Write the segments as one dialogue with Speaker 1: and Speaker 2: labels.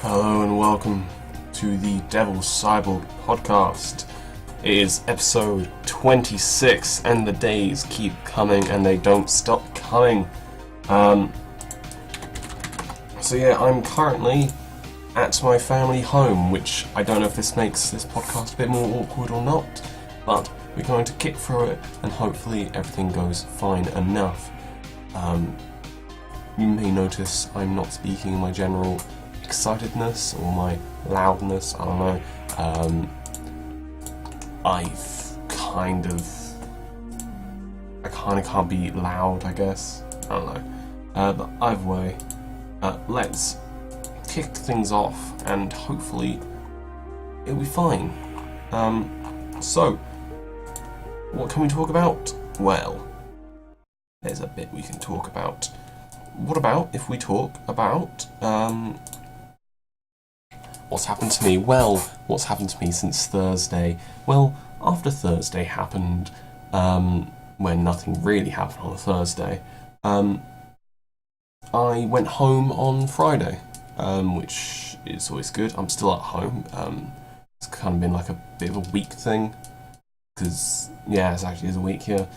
Speaker 1: Hello and welcome to the Devil Cyborg Podcast. It is episode 26 and the days keep coming and they don't stop coming. I'm currently at my family home, which I don't know if this makes this podcast a bit more awkward or not, but we're going to kick through it and hopefully everything goes fine enough. You may notice I'm not speaking in my general excitedness or my loudness, I don't know. I kind of can't be loud, I guess. I don't know. But either way, let's kick things off and hopefully it'll be fine. So, what can we talk about? Well, there's a bit we can talk about. What about if we talk about, what's happened to me? Well, what's happened to me since Thursday? Well, after Thursday happened, when nothing really happened on a Thursday, I went home on Friday, which is always good. I'm still at home. It's kind of been like a bit of a week thing, because, yeah, it actually is a week here.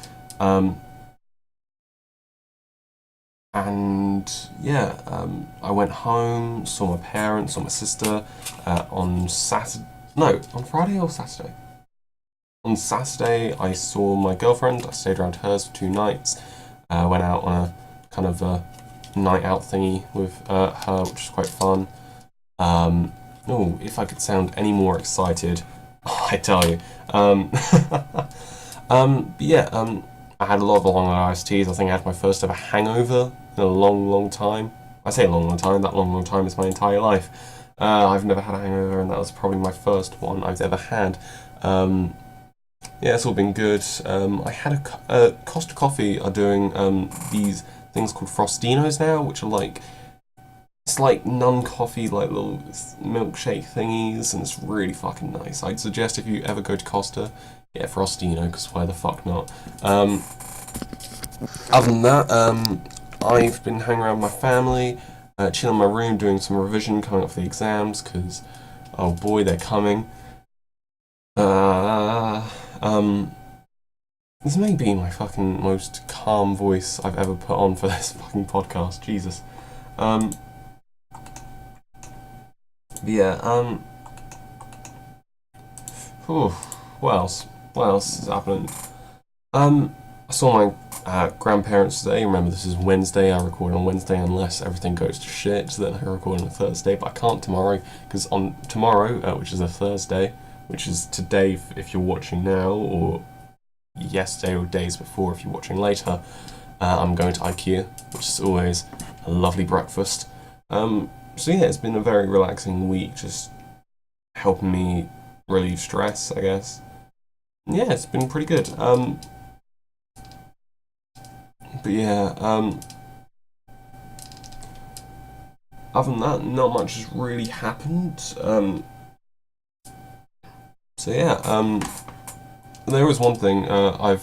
Speaker 1: I went home, saw my parents, saw my sister on Friday or Saturday? On Saturday, I saw my girlfriend. I stayed around hers for 2 nights. Went out on a kind of a night out thingy with her, which was quite fun. If I could sound any more excited, I tell you. I had a lot of long iced teas. I think I had my first ever hangover in a long time. I say a long time, that long time is my entire life. I've never had a hangover, and that was probably my first one I've ever had. It's all been good. I had a Costa Coffee are doing these things called Frostinos now, which are it's like non-coffee, like little milkshake thingies, and it's really fucking nice. I'd suggest if you ever go to Costa, get a Frostino, because why the fuck not? Other than that, I've been hanging around with my family, chilling in my room, doing some revision, coming up for the exams, because, oh boy, they're coming. This may be my fucking most calm voice I've ever put on for this fucking podcast, Jesus. What else is happening? I saw my grandparents today. Remember, this is Wednesday. I record on Wednesday unless everything goes to shit, so then I record on a Thursday, but I can't tomorrow, because on tomorrow, which is a Thursday, which is today if you're watching now, or yesterday or days before if you're watching later, I'm going to IKEA, which is always a lovely breakfast. It's been a very relaxing week, just helping me relieve stress, I guess. Yeah, it's been pretty good. Other than that, not much has really happened. There was one thing. I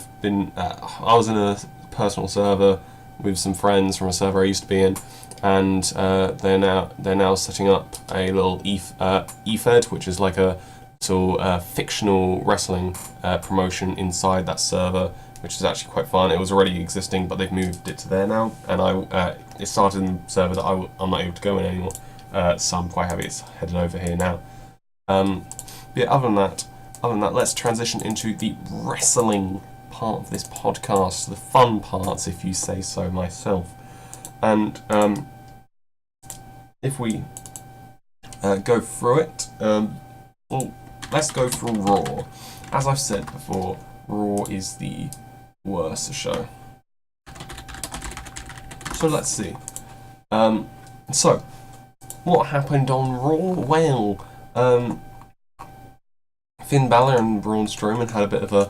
Speaker 1: was in a personal server with some friends from a server I used to be in, and they're now setting up a little eFed, which is like a sort fictional wrestling promotion inside that server, which is actually quite fun. It was already existing, but they've moved it to there now, and it started in the server that I'm not able to go in anymore, so I'm quite happy it's headed over here now. Other than that, let's transition into the wrestling part of this podcast, the fun parts, if you say so myself. And if we go through it, let's go through Raw. As I've said before, Raw is the worst show. So let's see. So, what happened on Raw? Well, Finn Balor and Braun Strowman had a bit of a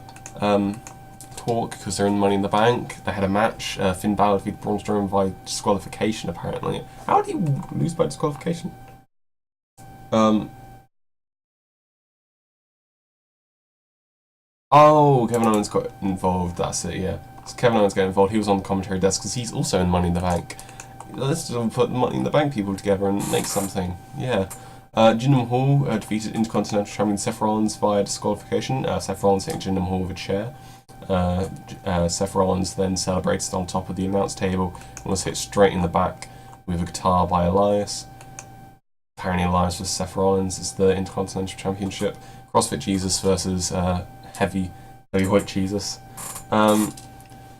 Speaker 1: talk because they're in Money in the Bank. They had a match. Finn Balor defeated Braun Strowman by disqualification, apparently. How did he lose by disqualification? Kevin Owens got involved, that's it, yeah. So Kevin Owens got involved, he was on the commentary desk because he's also in Money in the Bank. let's just put the Money in the Bank people together and make something. Yeah. Jinder Mahal defeated Intercontinental Champion Seth Rollins via disqualification. Seth Rollins hitting Jinder Mahal with a chair. Seth Rollins then celebrated on top of the announce table and was hit straight in the back with a guitar by Elias. Apparently Elias vs Seth Rollins is the Intercontinental Championship. CrossFit Jesus versus Heavyweight Jesus. Raw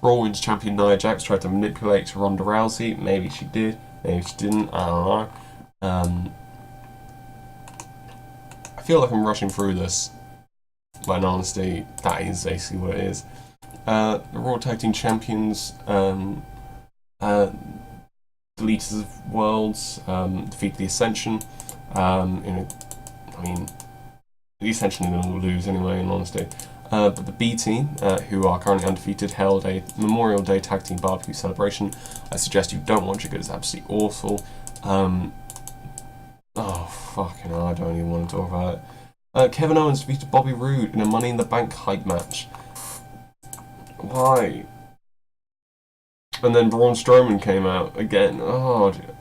Speaker 1: Women's Champion Nia Jax tried to manipulate Ronda Rousey. Maybe she did, maybe she didn't, I don't know. I feel like I'm rushing through this, but in honesty, that is basically what it is. The Raw Tag Team Champions, Deleters of Worlds, defeated the Ascension. The Ascension are going to lose anyway, in honesty. But the B Team, who are currently undefeated, held a Memorial Day Tag Team Barbecue celebration. I suggest you don't watch it because it's absolutely awful. Fucking hell, I don't even want to talk about it. Kevin Owens defeated Bobby Roode in a Money in the Bank hype match. Why? And then Braun Strowman came out again. Oh, dear.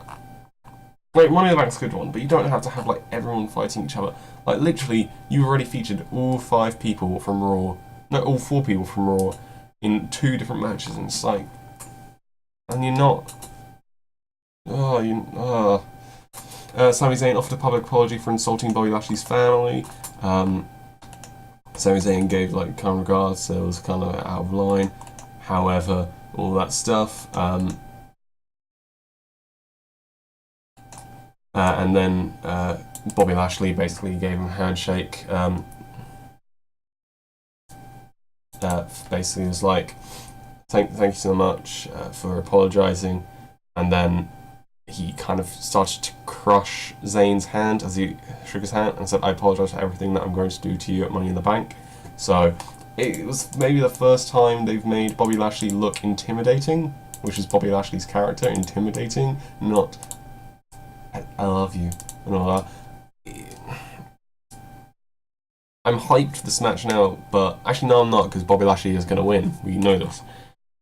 Speaker 1: Like, Money in the Bank's a good one, but you don't have to have, like, everyone fighting each other. Like, literally, you already featured all 5 people from Raw. No, all 4 people from Raw in 2 different matches, and it's like... And you're not... Sami Zayn offered a public apology for insulting Bobby Lashley's family. Sami Zayn gave, like, kind regards, so it was kind of out of line. However, all that stuff. And then Bobby Lashley basically gave him a handshake. Basically was like, thank you so much for apologising. And then he kind of started to crush Zayn's hand as he shook his hand and said, I apologise for everything that I'm going to do to you at Money in the Bank. So it was maybe the first time they've made Bobby Lashley look intimidating, which is Bobby Lashley's character, intimidating, not I love you and all that. I'm hyped for this match now, but actually no I'm not, because Bobby Lashley is going to win, we know this.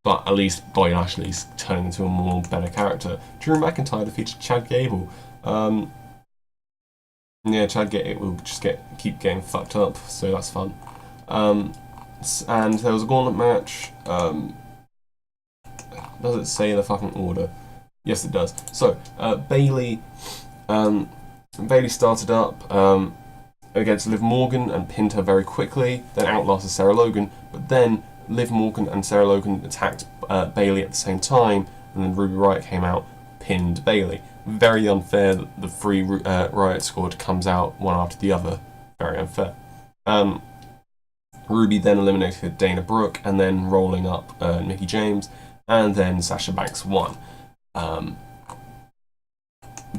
Speaker 1: But at least Bobby Lashley's turning into a more better character. Drew McIntyre defeated Chad Gable. Chad Gable will just keep getting fucked up, so that's fun. And there was a gauntlet match. Does it say the fucking order? Yes, it does. So Bayley started up against Liv Morgan and pinned her very quickly. Then outlasted Sarah Logan, but then Liv Morgan and Sarah Logan attacked Bayley at the same time, and then Ruby Riott came out, pinned Bayley. Very unfair that the 3 Riott squad comes out one after the other. Very unfair. Ruby then eliminated Dana Brooke, and then rolling up Mickie James, and then Sasha Banks won.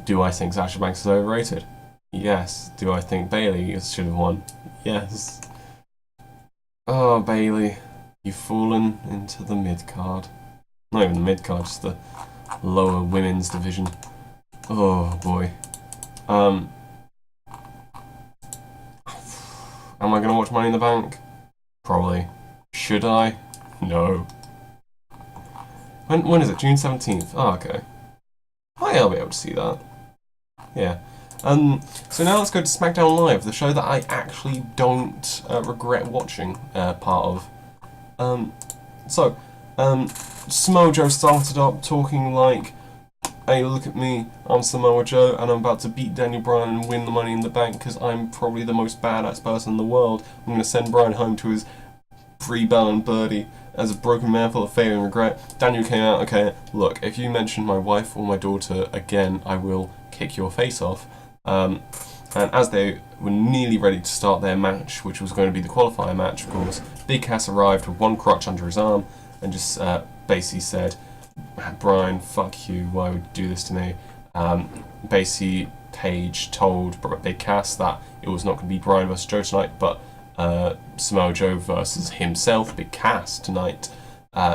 Speaker 1: Do I think Sasha Banks is overrated? Yes. Do I think Bayley should have won? Yes. Oh, Bayley, you've fallen into the mid-card. Not even the mid-card, just the lower women's division. Oh, boy. Am I going to watch Money in the Bank? Probably. Should I? No. When is it? June 17th? Oh, okay. I'll be able to see that. Yeah. So now let's go to SmackDown Live, the show that I actually don't regret watching part of. Samoa Joe started up talking like, hey, look at me, I'm Samoa Joe, and I'm about to beat Daniel Bryan and win the Money in the Bank because I'm probably the most badass person in the world. I'm going to send Bryan home to his Brie-Bell and Birdie as a broken man full of failure and regret. Daniel came out, okay, look, if you mention my wife or my daughter again, I will kick your face off. And as they were nearly ready to start their match, which was going to be the qualifier match, of course, Big Cass arrived with one crutch under his arm and just basically said, Bryan, fuck you, why would you do this to me? Basically, Paige told Big Cass that it was not going to be Bryan versus Joe tonight, but Samoa Joe versus himself, Big Cass, tonight,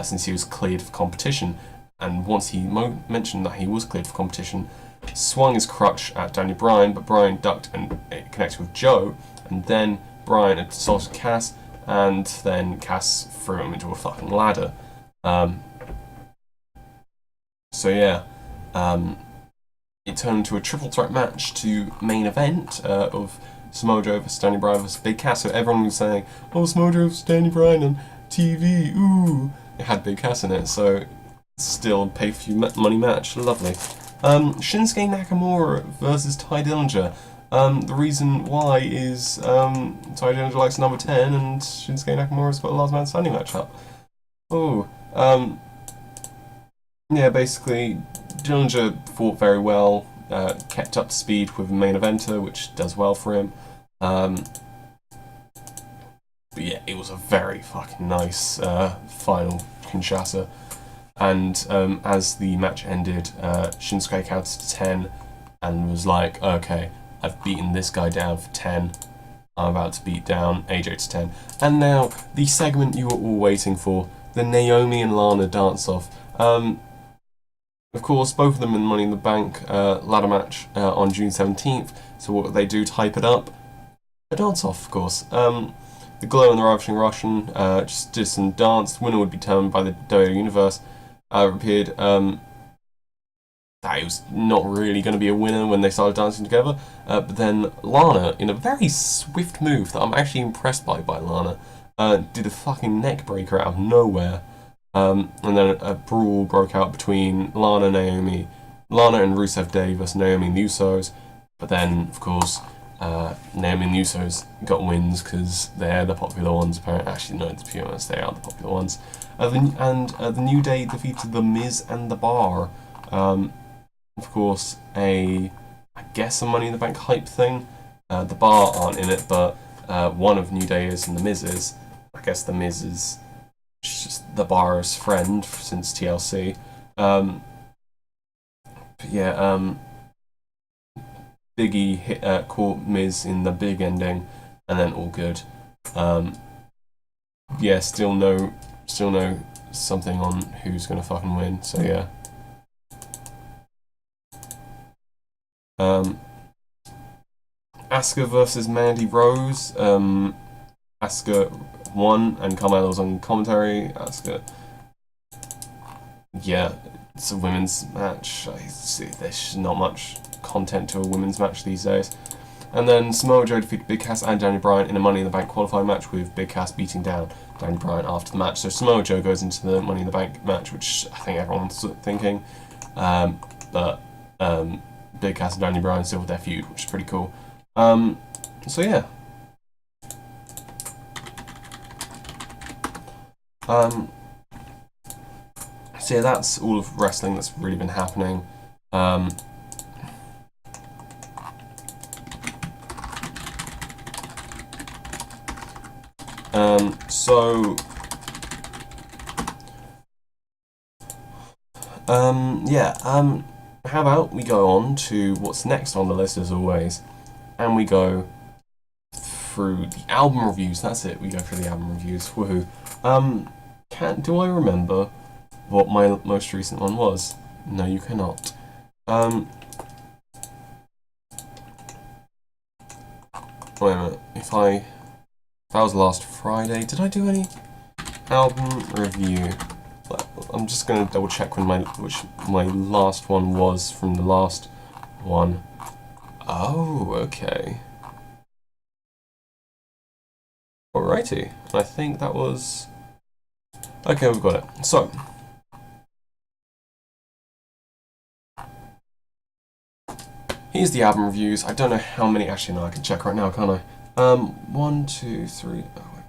Speaker 1: since he was cleared for competition. And once he mentioned that he was cleared for competition, swung his crutch at Daniel Bryan, but Bryan ducked and it connected with Joe, and then Bryan assaulted Cass, and then Cass threw him into a fucking ladder. So yeah, it turned into a triple threat match to main event of Samoa Joe versus Danny Bryan versus Big Cass. So everyone was saying, "Oh, Samoa Joe versus Danny Bryan on TV." Ooh, it had Big Cass in it, so still pay-per-view money match. Lovely. Shinsuke Nakamura versus Ty Dillinger. The reason why is Ty Dillinger likes number 10 and Shinsuke Nakamura's got a last man standing matchup. Oh, yeah, basically Dillinger fought very well, kept up to speed with the main eventer, which does well for him. But yeah, it was a very fucking nice final Kinshasa. And as the match ended, Shinsuke counted to 10 and was like, okay, I've beaten this guy down for 10. I'm about to beat down AJ to 10. And now, the segment you were all waiting for, the Naomi and Lana dance-off. Of course, both of them in Money in the Bank ladder match on June 17th. So what they do to hype it up? A dance-off, of course. The Glow and the Ravishing Russian just did some dance. The winner would be determined by the WWE Universe. Appeared that it was not really going to be a winner when they started dancing together. But then Lana, in a very swift move that I'm actually impressed by Lana, did a fucking neck breaker out of nowhere. And then a brawl broke out between Lana and Rusev Day versus Naomi and the Usos. But then, of course, Naomi and the Usos got wins because they're the popular ones, apparently. Actually, no, to be honest, they are the popular ones. The New Day defeated The Miz and The Bar. Of course, I guess a Money in the Bank hype thing. The Bar aren't in it, but one of New Day is and The Miz is. I guess The Miz is just The Bar's friend since TLC. But yeah, Biggie caught Miz in the big ending, and then all good. Yeah, still no something on who's gonna fucking win. So yeah. Asuka versus Mandy Rose. Asuka won, and Carmella was on commentary. Asuka. Yeah, it's a women's match. I see there's not much content to a women's match these days. And then Samoa Joe defeated Big Cass and Danny Bryan in a Money in the Bank qualifying match, with Big Cass beating down Danny Bryan after the match. So Samoa Joe goes into the Money in the Bank match, which I think everyone's thinking. But Big Cass and Danny Bryan still with their feud, which is pretty cool. So yeah. So yeah, that's all of wrestling that's really been happening. How about we go on to what's next on the list as always, and we go through the album reviews. That's it. We go through the album reviews. Woohoo! Do I remember what my most recent one was? No, you cannot. Wait a minute. If that was last Friday. Did I do any album review? I'm just going to double check which my last one was from the last one. Oh, okay. Alrighty. I think that was... Okay, we've got it. So... here's the album reviews. I don't know how many... Actually, no, I can check right now, can't I? 1, 2, 3... Oh, wait.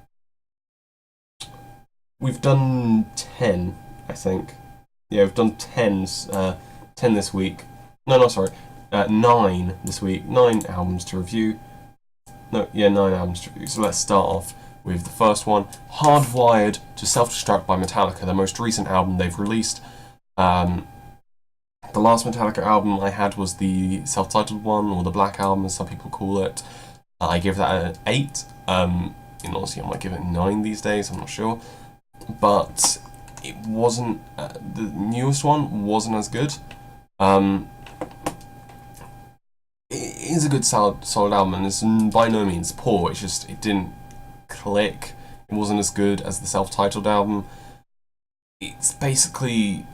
Speaker 1: We've done 10, I think. Yeah, we've done 10 this week. No, sorry. 9 this week. 9 albums to review. 9 albums to review. So let's start off with the first one. Hardwired to Self-Destruct by Metallica, the most recent album they've released. The last Metallica album I had was the self-titled one, or the Black Album as some people call it. I give that an 8. Honestly, I might give it 9 these days, I'm not sure. But it wasn't... the newest one wasn't as good. It is a good solid album, and it's by no means poor. It's just, it didn't click. It wasn't as good as the self-titled album. It's basically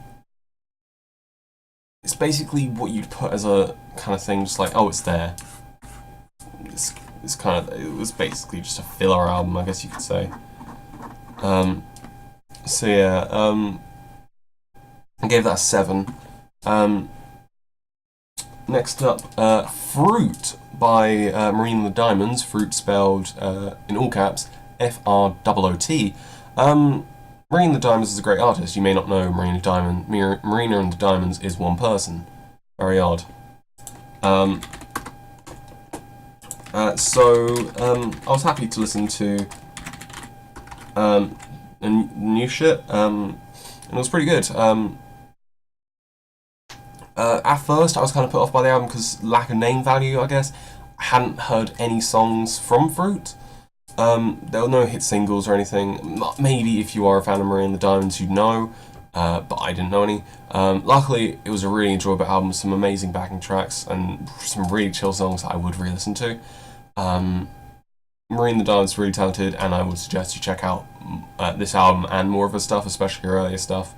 Speaker 1: basically what you'd put as a kind of thing, just like, oh, it's there. It was basically just a filler album, I guess you could say. So yeah, I gave that a 7. Next up, Fruit by Marina the Diamonds. Fruit spelled in all caps, F-R-O-O-T. Marina the Diamonds is a great artist. You may not know Marina and the Diamonds is one person. Very odd. I was happy to listen to new shit, and it was pretty good. At first, I was kind of put off by the album because lack of name value, I guess. I hadn't heard any songs from Fruit. There were no hit singles or anything. Maybe if you are a fan of Marina and the Diamonds, you'd know, but I didn't know any. Luckily, it was a really enjoyable album, some amazing backing tracks, and some really chill songs that I would re-listen to. Marina and the Diamonds is really talented, and I would suggest you check out this album and more of her stuff, especially her earlier stuff.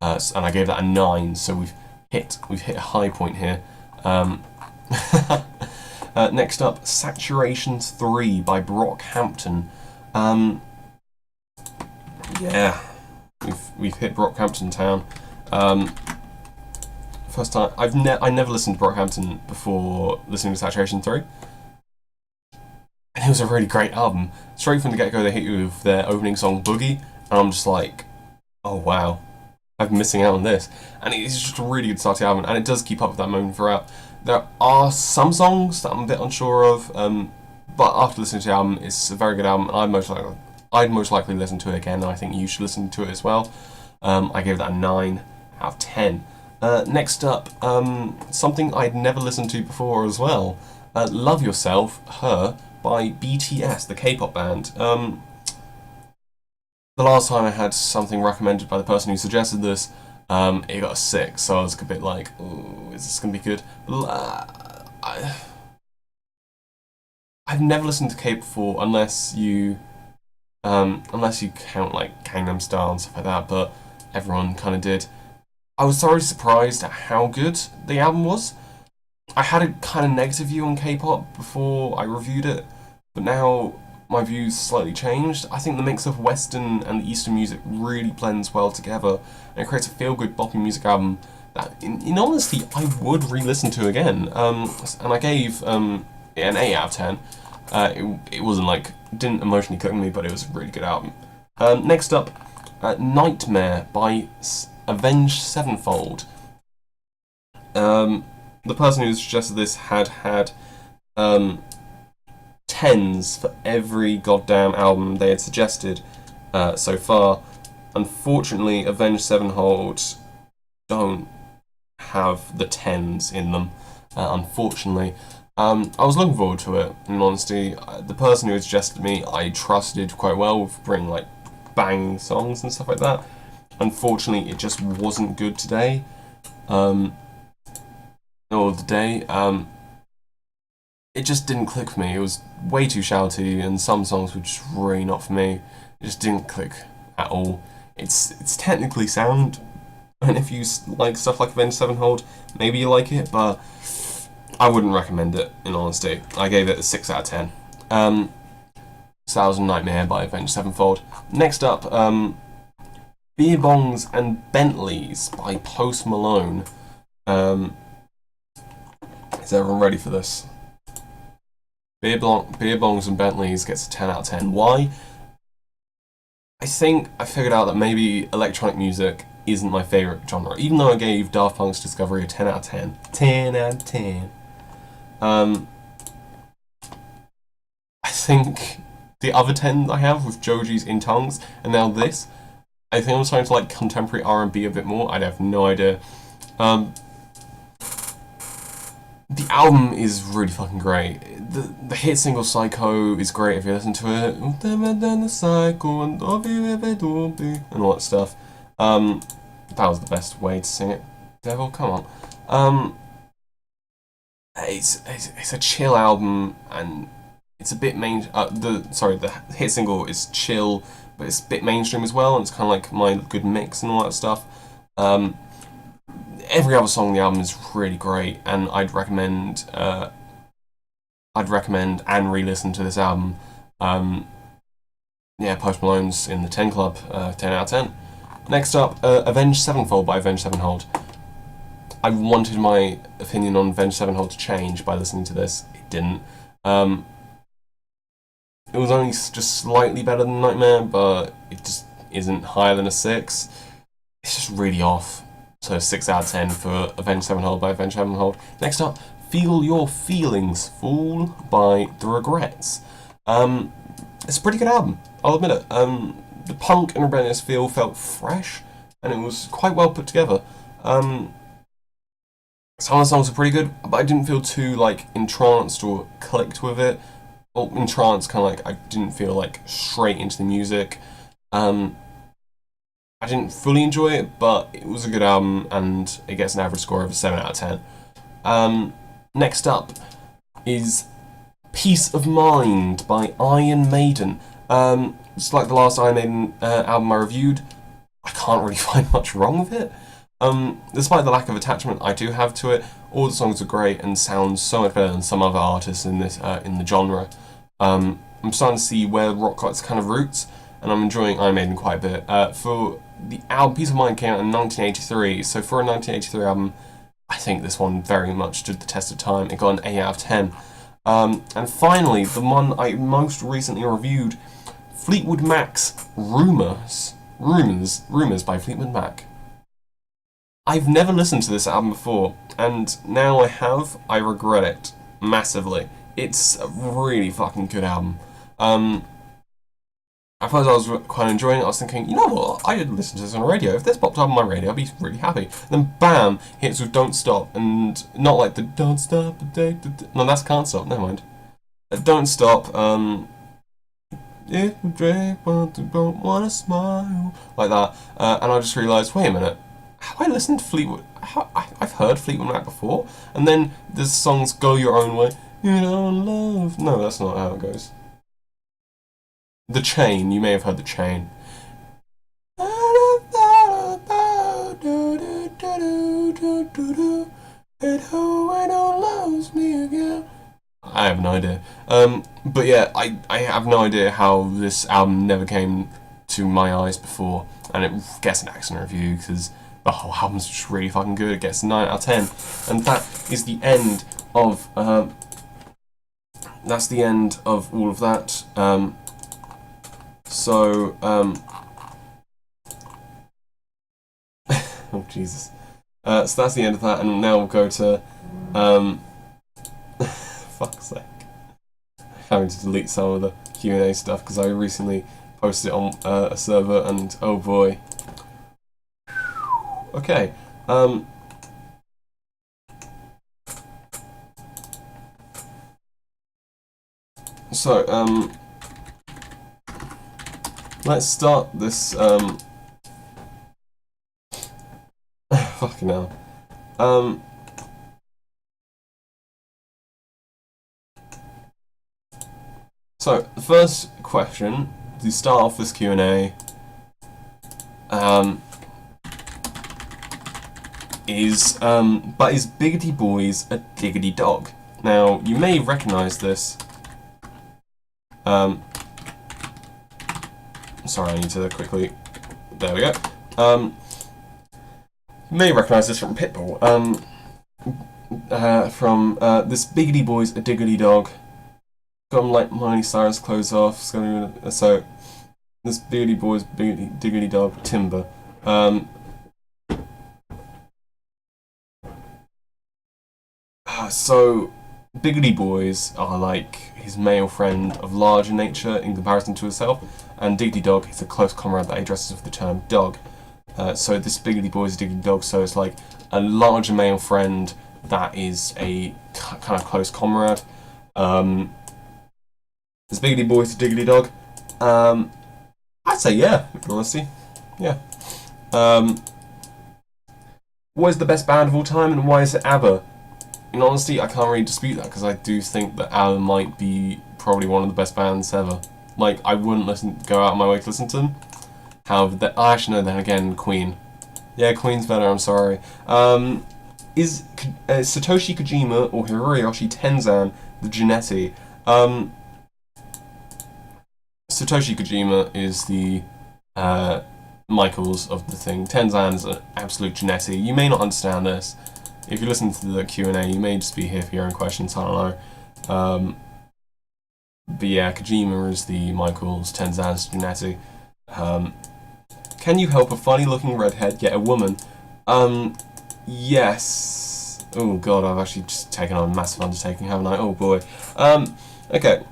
Speaker 1: And I gave that a 9, so we've hit a high point here. Next up, Saturations 3 by Brockhampton. Yeah, we've hit Brockhampton town. First time I never listened to Brockhampton before listening to Saturation 3. And it was a really great album. Straight from the get-go, they hit you with their opening song, Boogie, and I'm just like, oh wow, I've been missing out on this. And it's just a really good start to the album, and it does keep up with that moment throughout. There are some songs that I'm a bit unsure of, but after listening to the album, it's a very good album, and I'd most likely listen to it again, and I think you should listen to it as well. I gave that a 9 out of 10. Next up, something I'd never listened to before as well, Love Yourself, Her, by BTS, the K-pop band. The last time I had something recommended by the person who suggested this, it got a 6, so I was a bit like, oh, is this going to be good? I've never listened to K-pop before, unless you count like Gangnam Style and stuff like that, but everyone kind of did. I was thoroughly surprised at how good the album was. I had a kind of negative view on K-pop before I reviewed it, but now my views slightly changed. I think the mix of Western and Eastern music really blends well together, and it creates a feel-good boppy music album that, in honesty, I would re-listen to again. And I gave it an 8 out of 10. It wasn't like, didn't emotionally click with me, but it was a really good album. Next up, Nightmare by Avenged Sevenfold. The person who suggested this had 10s for every goddamn album they had suggested so far. Unfortunately, Avenged Sevenfold don't have the 10s in them, unfortunately. I was looking forward to it, in honesty. The person who had suggested me, I trusted quite well with bringing like bang songs and stuff like that. Unfortunately, it just wasn't good today. It just didn't click for me. It was way too shouty, and some songs were just really not for me. It just didn't click at all. It's technically sound, and if you like stuff like Avenged Sevenfold, maybe you like it, but I wouldn't recommend it, in honesty. I gave it a 6 out of 10. So that was Nightmare by Avenged Sevenfold. Next up, Beer Bongs and Bentleys by Post Malone. Is everyone ready for this? Beer Bongs and Bentleys gets a 10 out of 10. Why? I think I figured out that maybe electronic music isn't my favourite genre, even though I gave Daft Punk's Discovery a 10 out of 10. 10 out of 10. I think the other 10 I have with Joji's In Tongues, and now this, I think I'm starting to like contemporary R&B a bit more. I have no idea. The album is really fucking great. The hit single Psycho is great if you listen to it. And all that stuff. That was the best way to sing it. Devil, come on. It's a chill album, and it's a bit the hit single is chill, but it's a bit mainstream as well, and it's kind of like my good mix and all that stuff. every other song on the album is really great, and I'd recommend and re-listen to this album. Post Malone's in the 10 Club, 10 out of 10. Next up, Avenged Sevenfold by Avenged Sevenfold. I wanted my opinion on Avenged Sevenfold to change by listening to this. It didn't. It was only just slightly better than Nightmare, but it just isn't higher than a 6. It's just really off. So 6 out of 10 for Avenged Sevenfold by Avenged Sevenfold. Next up, Feel Your Feelings, Fool by The Regrets. It's a pretty good album, I'll admit it. The punk and rebellious feel felt fresh, and it was quite well put together. Some of the songs are pretty good, but I didn't feel too entranced or clicked with it. Or entranced, kind of I didn't feel straight into the music. I didn't fully enjoy it, but it was a good album, and it gets an average score of a 7 out of 10. Next up is Peace of Mind by Iron Maiden. It's like the last Iron Maiden album I reviewed. I can't really find much wrong with it. Despite the lack of attachment I do have to it, all the songs are great and sound so much better than some other artists in this in the genre. I'm starting to see where rock got its kind of roots, and I'm enjoying Iron Maiden quite a bit. For the album, Peace of Mind came out in 1983, so for a 1983 album, I think this one very much stood the test of time. It got an 8 out of 10. And finally, the one I most recently reviewed, Fleetwood Mac's Rumours by Fleetwood Mac. I've never listened to this album before, and now I have. I regret it massively. It's a really fucking good album. At first I was quite enjoying it. I was thinking, you know what, I did listen to this on the radio. If this popped up on my radio, I'd be really happy. And then bam, hits with Don't Stop, and not like the Don't Stop, no, that's Can't Stop, never mind. Don't Stop, if you drink, but you don't want to smile, like that. And I just realised, wait a minute, have I listened to Fleetwood? I've heard Fleetwood Mac before. And then there's songs Go Your Own Way. You don't love. No, that's not how it goes. The Chain. You may have heard The Chain. I have no idea. But yeah, I have no idea how this album never came to my eyes before, and it gets an excellent review because the whole album's just really fucking good. It gets 9 out of 10, and that is the end of that's the end of all of that. Oh Jesus. So that's the end of that, and now we'll go to fuck's sake, having to delete some of the Q&A stuff because I recently posted it on a server, and oh boy. Okay. So let's start this fucking hell. So the first question to start off this Q&A is Biggity Boys a diggity dog? Now you may recognise this. Sorry, I need to quickly. There we go. You may recognise this from Pitbull. From this Biggity Boys a diggity dog. Got him like Miley Cyrus clothes off. So this Biggity Boys diggity dog Timber. So Biggity Boys are like his male friend of larger nature in comparison to himself, and Diggity Dog is a close comrade that he addresses with the term dog. So this Biggity Boy is a Diggity Dog, so it's like a larger male friend that is a kind of close comrade. This Biggity Boy is a Diggity Dog. I'd say yeah, in honesty. Yeah. What is the best band of all time, and why is it ABBA? In honesty, I can't really dispute that because I do think that ABBA might be probably one of the best bands ever. Like, I wouldn't go out of my way to listen to them. However, I actually know that again, Queen. Yeah, Queen's better, I'm sorry. Is Satoshi Kojima or Hiroyoshi Tenzan the Genetti? Satoshi Kojima is the Michaels of the thing. Tenzan is an absolute Genetti. You may not understand this. If you listen to the Q&A, you may just be here for your own questions, I don't know. But yeah, Kojima is the Michaels, Tenzan's Genetti. Can you help a funny-looking redhead get a woman? Yes. Oh god, I've actually just taken on a massive undertaking, haven't I? Oh boy. Okay.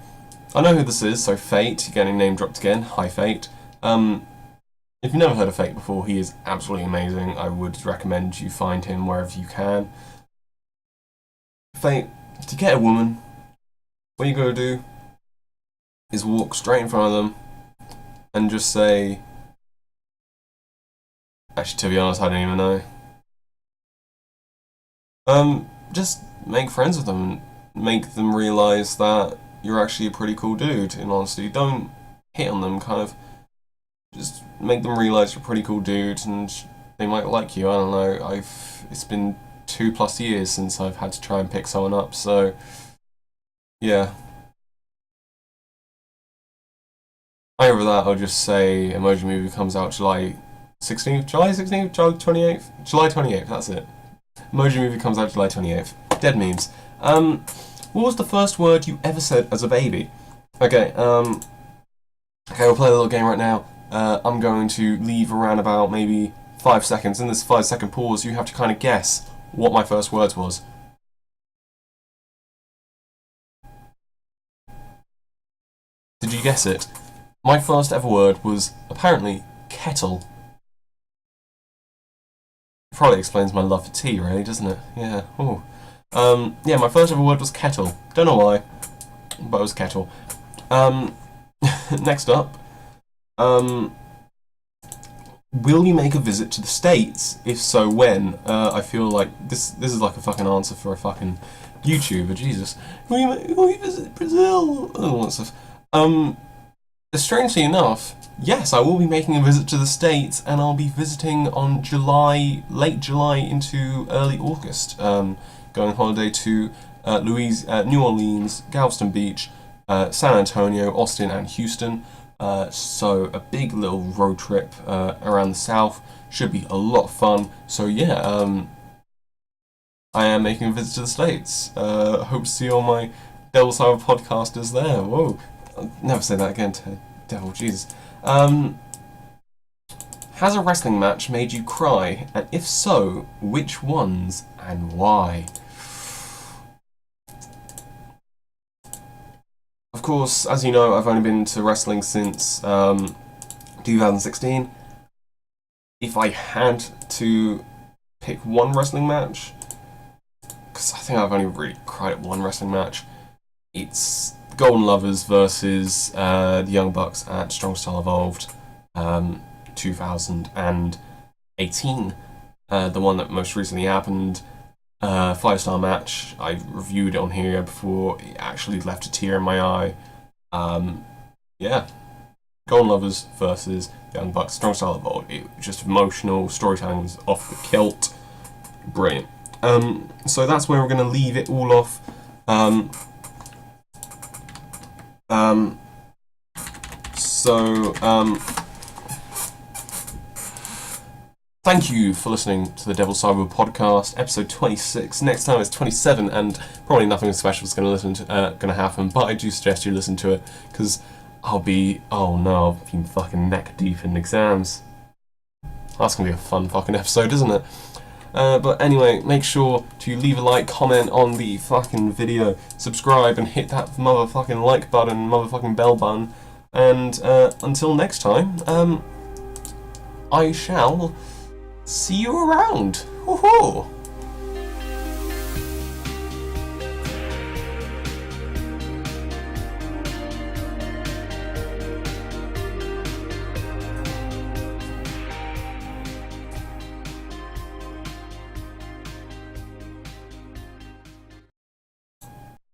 Speaker 1: I know who this is, so Fate, you're getting name dropped again. Hi Fate. If you've never heard of Fate before, he is absolutely amazing. I would recommend you find him wherever you can. Fate, to get a woman, what you gotta do is walk straight in front of them and just say... Actually, to be honest, I don't even know. Just make friends with them and make them realise that you're actually a pretty cool dude, in honesty. Don't hit on them, kind of. Just make them realise you're a pretty cool dude and they might like you, I don't know. It's been 2+ years since I've had to try and pick someone up, so... Yeah. Over that, I'll just say Emoji Movie comes out July 16th? July 16th? July 28th? July 28th, that's it. Emoji Movie comes out July 28th. Dead memes. What was the first word you ever said as a baby? Okay, we'll play a little game right now. I'm going to leave around about maybe 5 seconds. In this 5-second pause, you have to kind of guess what my first words was. Did you guess it? My first ever word was, apparently, kettle. Probably explains my love for tea, really, doesn't it? Yeah. Ooh. Yeah, my first ever word was kettle. Don't know why, but it was kettle. Next up, will you make a visit to the States? If so, when? I feel like this is like a fucking answer for a fucking YouTuber. Jesus. Will you visit Brazil? All that stuff. Strangely enough, yes, I will be making a visit to the States, and I'll be visiting on late July into early August. Going on holiday to New Orleans, Galveston Beach, San Antonio, Austin, and Houston. So a big little road trip around the South. Should be a lot of fun. So yeah, I am making a visit to the States. Hope to see all my Devil Cyborg podcasters there. Whoa. I'll never say that again to Devil, Jesus. Has a wrestling match made you cry? And if so, which ones and why? Of course, as you know, I've only been to wrestling since 2016. If I had to pick one wrestling match, because I think I've only really cried at one wrestling match, it's Golden Lovers versus the Young Bucks at Strong Style Evolved 2018. The one that most recently happened. 5-star match. I reviewed it on here before it actually left a tear in my eye. Yeah. Golden Lovers versus Young Bucks, Strong Style Evolved. It was just emotional, storytelling was off the kilt. Brilliant. So that's where we're going to leave it all off. Thank you for listening to the Devil Cyborg Podcast, episode 26. Next time it's 27, and probably nothing special is going to happen. But I do suggest you listen to it because I'll be fucking neck deep in exams. That's going to be a fun fucking episode, isn't it? But anyway, make sure to leave a like, comment on the fucking video, subscribe, and hit that motherfucking like button, motherfucking bell button. And until next time, I shall see you around. Woohoo!